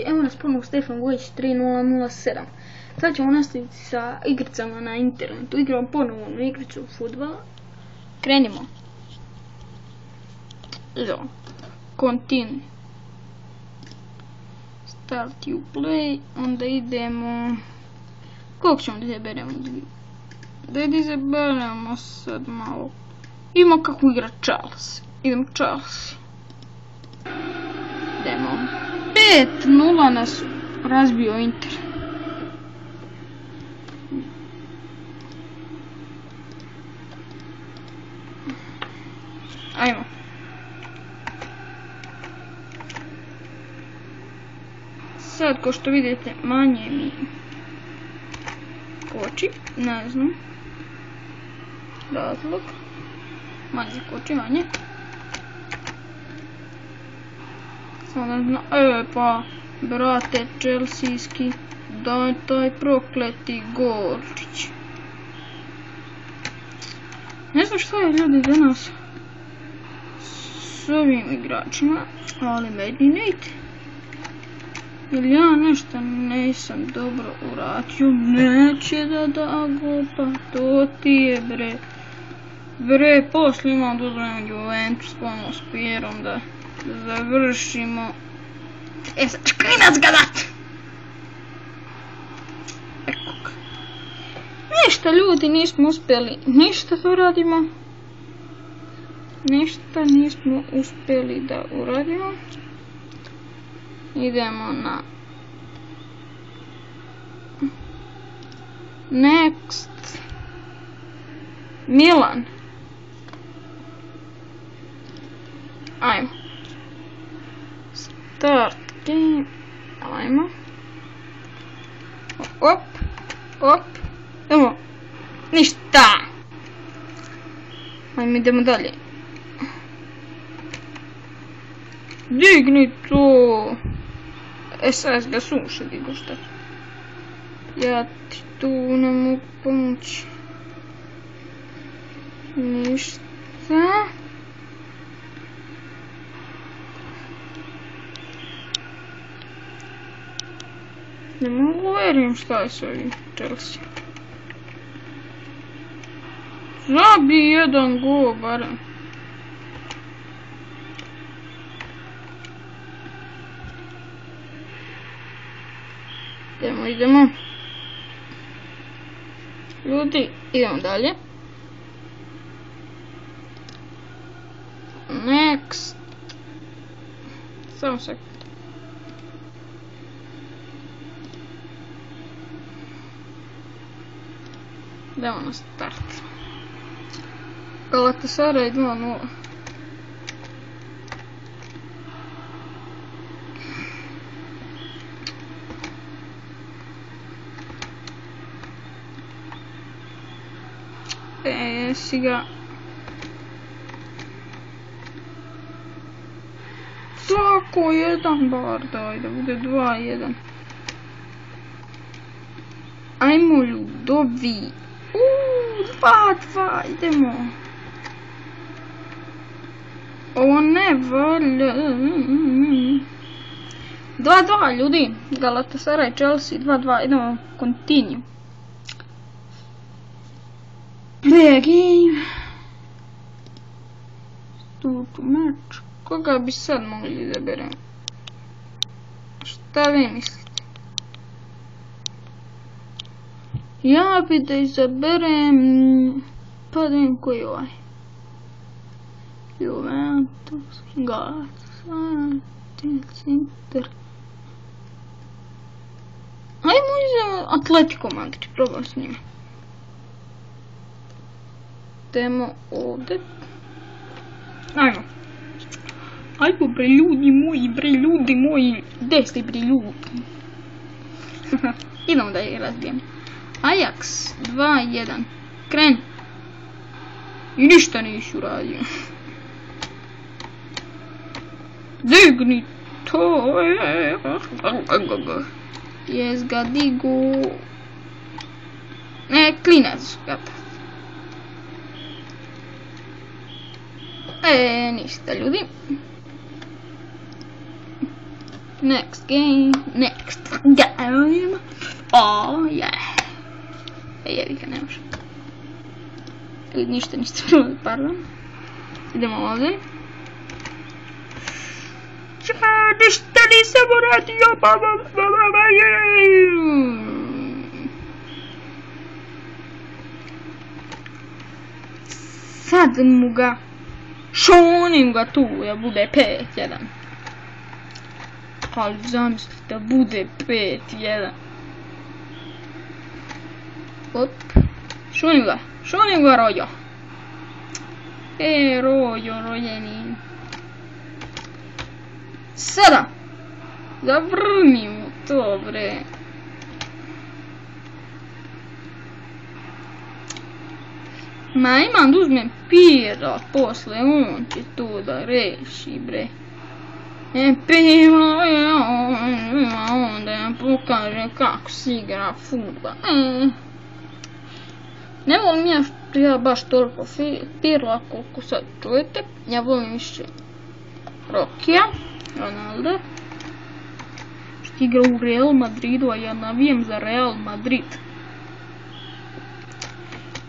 Evo nas ponovno Stefan Vujić 3007. Sad ćemo nastaviti sa igricama na internetu. Igramo ponovno igricu fudbala. Krenimo. Evo. Continue. Start you play. Onda idemo... Koliko ćemo da izaberemo? Da izaberemo sad malo. Idemo kako igra Charles. Idemo Charles. Idemo. 5-0 nas razbio Inter. Ajmo. Sad, ko što vidite, manje mi koči, ne znam. Razlog. Manje koči, manje. Pa, brate, čelsijski, daj taj prokleti golčić. Ne znam što je ljudi danas s ovim igračima, ali meni ne ide. Ili ja nešto nisam dobro uradio, neće da da go, pa to ti je bre. Bre, poslije imam da uzmem Juventus ponovno s Pierom da završimo. Sad ću klinac ga dat! Eko ga. Ništa ljudi, nismo uspjeli ništa da uradimo. Ništa nismo uspjeli da uradimo. Idemo na next. Milan. Ajmo. Start game. Ajmo. Op. Op. Idemo. Ništa. Ajmo, idemo dalje. Digni to. SAS ga suše digo šta. Ja ti tu ne mogu pomoći. Ništa. Ne mogu verim šta je s ovim Chelsea. Zabi jedan gol barem. Idemo. Ljudi, idemo dalje. Next. Samo sekund. Idemo na start. Galatasaray 2-0. Jesi ga. Svako jedan bar daj da bude 2-1. Ajmo ljudovi. 2-2 idemo. Ovo ne valja. 2-2 ljudi. Galatasaray, Chelsea 2-2 idemo. Continue. Play a game. Stupu meč. Koga bi sad mogli izaberem? Šta vi mislite? Ja bi da izaberem... Pa da vidim koji je ovaj. Juventus, Galatasaray, Inter. Ajmo izaberem Atletico Madrid, probam s njima. Idemo ovdje. Ajmo. Ajmo bre ljudi moji. Gdje ste bre ljudi? Idemo da je razbijem. Ajax 2-1. Kren. I ništa nisi uradio. Digni to. Jes ga digu. Ne, klinac gata. Ništa ljudi. Next game. Oh yeah. Jevi ga, ne može. Ili ništa niste probali, pardon. Idemo ovdje. Ništa nisam uradio, sad mu ga šonim ga tu, ja bude 5-1. Ali zamislite da bude 5-1. Op. Šonim ga Rojo. Rojo, rojeni. Sada. Zavrni mu to, bre. Ma imam da uzmem Pira, posle on će to da reši, bre. Piro je on da nam pokaže kako se igra fudbal. Ne volim ja baš toliko Pirla koliko sad čujete. Ja volim više Rokija, Ronaldo. Što igra u Real Madridu, a ja navijam za Real Madrid.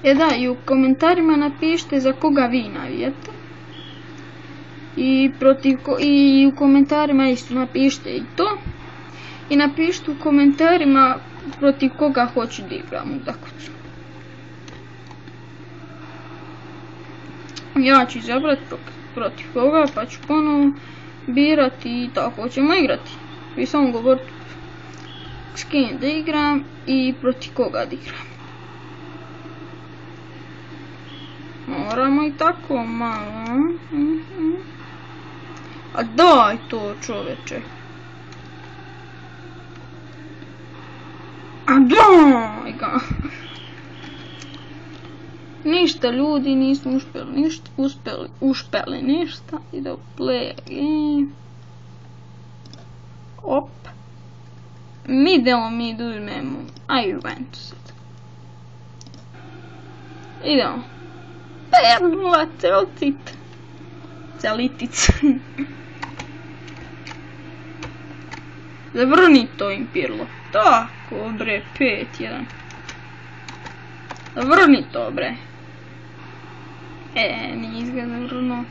Da, i u komentarima napišite za koga vi navijate. I u komentarima isto napišite i to. I napišite u komentarima protiv koga hoću da igram utakmicu. Ja ću izabrati protiv koga, pa ću ponovo birati i tako ćemo igrati. Vi samo govorite s kim da igram i protiv koga da igram. Moramo i tako malo. A daj to, čoveče. A daj ga. Ništa ljudi, nismo uspjeli ništa. Ide u play game. Op. Idemo mi da uzmemo. A Juventus. Idemo. Perla, celitic. Zavrni to im Pirlo. Tako bre, 5-1. Zavrni to bre. Nije izgleda zavrno.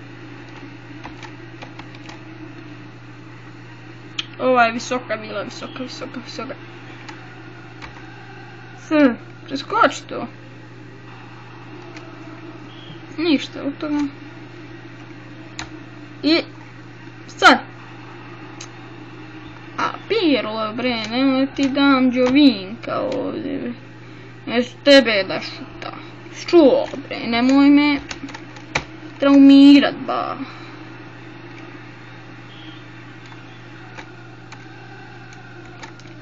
Ova je visoka bila, visoka. Preskoči to. Ništa od toga. I sad. A Pirlo bre, nemoj ti dam Giovinca ovdje bre. Neću tebe da šuta. Što bre, nemoj me traumirat ba.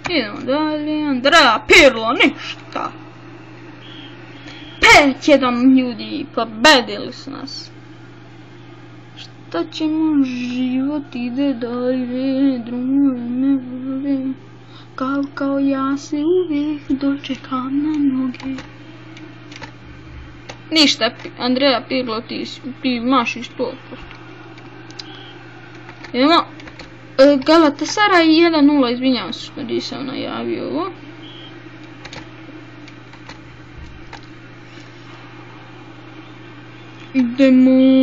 Idemo dalje, Andrea Pirlo, ništa. 5-1 ljudi, pobedili su nas. Šta ćemo, život ide dalje, drugo ne vole. Kao ja se uvijek dočekam na noge. Ništa, Andrea Pirlo, ti mašiš 100%. Idemo. Galatasaray 1-0, izvinjavam se što nisam najavio ovo. Idemo.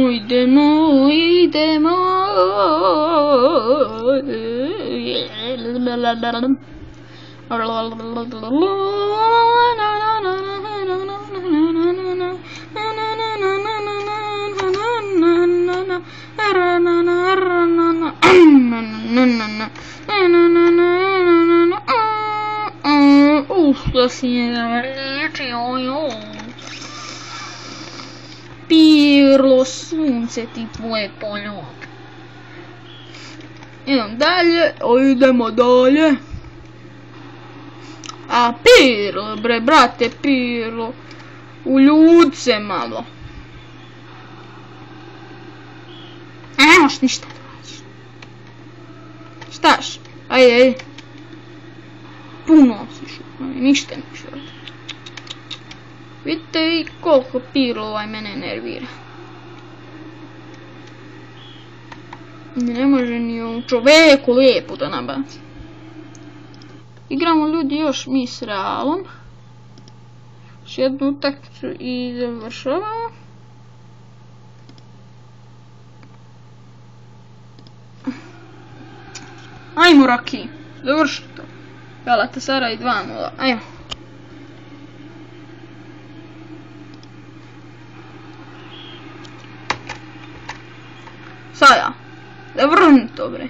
Da si je Pirlo, sunce ti tvoje poljub. Idemo dalje. A Pirlo, bre, brate Pirlo, uljud se malo. Ne moš ništa da radiš. Štaš? Ajde. Puno si šutno, ništa neću raditi. Vidite vi koliko Pirlo mene nervira. Ne može ni u čoveku lijepo da nabaci. Igramo ljudi još mi s Realom. Još jednu utakmicu i završavamo. Ajmo Raki, završi to. Galatasaray 2-0, ajmo. Sada, zavrni to bre.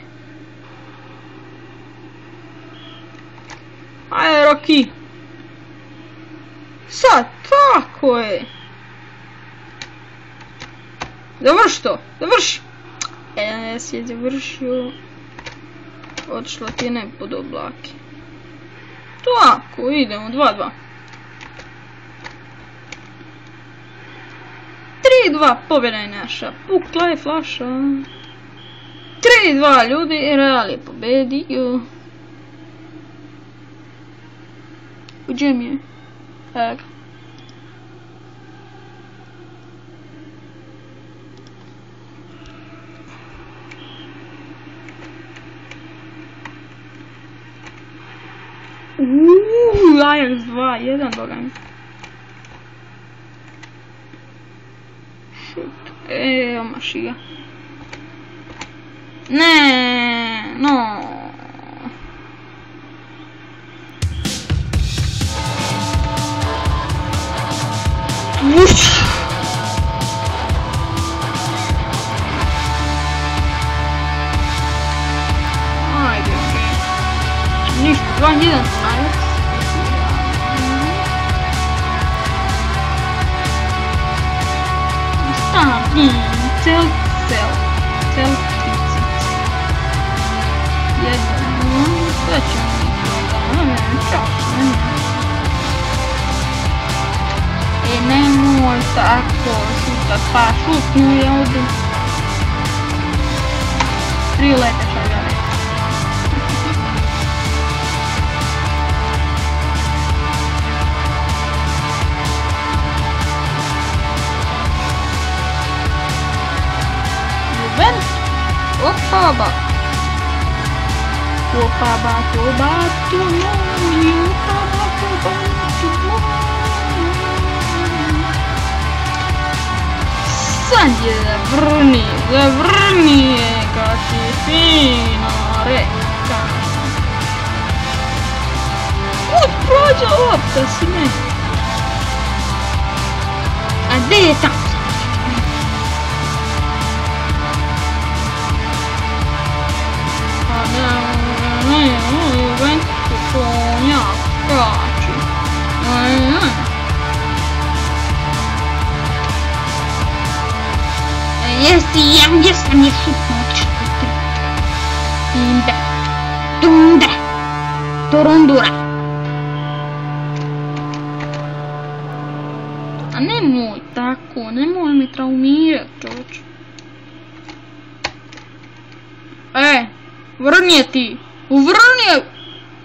Ajde Raki. Sad, tako je. Završi to, završi. Jesi je završio. Otišla ti je ne pod oblake. Tako, idemo, 2-2. 3-2, pobjeda je naša. Pukla je flaša. 3-2, ljudi, Real je pobedio. Gdje mi je? Evo ga. Ajax 2-1, boga mi. Šut. Omaši ga. Ne, no. Uff. Ajde, ništa, 2-1, Ajax. Nemoj tako šutat, pa šutnu je ovdje. 3 leteša ga reći. Opa ba. Opa ba to ba to no. Opa ba to ba to no. Sad je zavrni je kad ti fino reka. Kud prođe lopta si ne. A gdje je tamo? Jesam je šutno Tundra Torundura. A nemoj tako, nemoj me traumirat čovječ. Vrni je ti, uvrni je.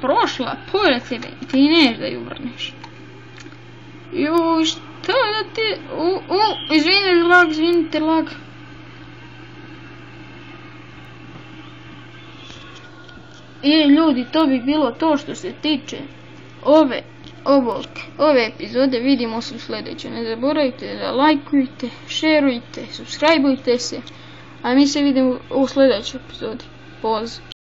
Prošla, pored sebe, ti neš da ju vrniš. Joj, šta da ti, izvinite lag. Ljudi, to bi bilo to što se tiče ove epizode. Vidimo se u sljedećoj. Ne zaboravite da lajkujte, šerujte, subscribeujte se. A mi se vidimo u sljedećoj epizodi. Pozdrav.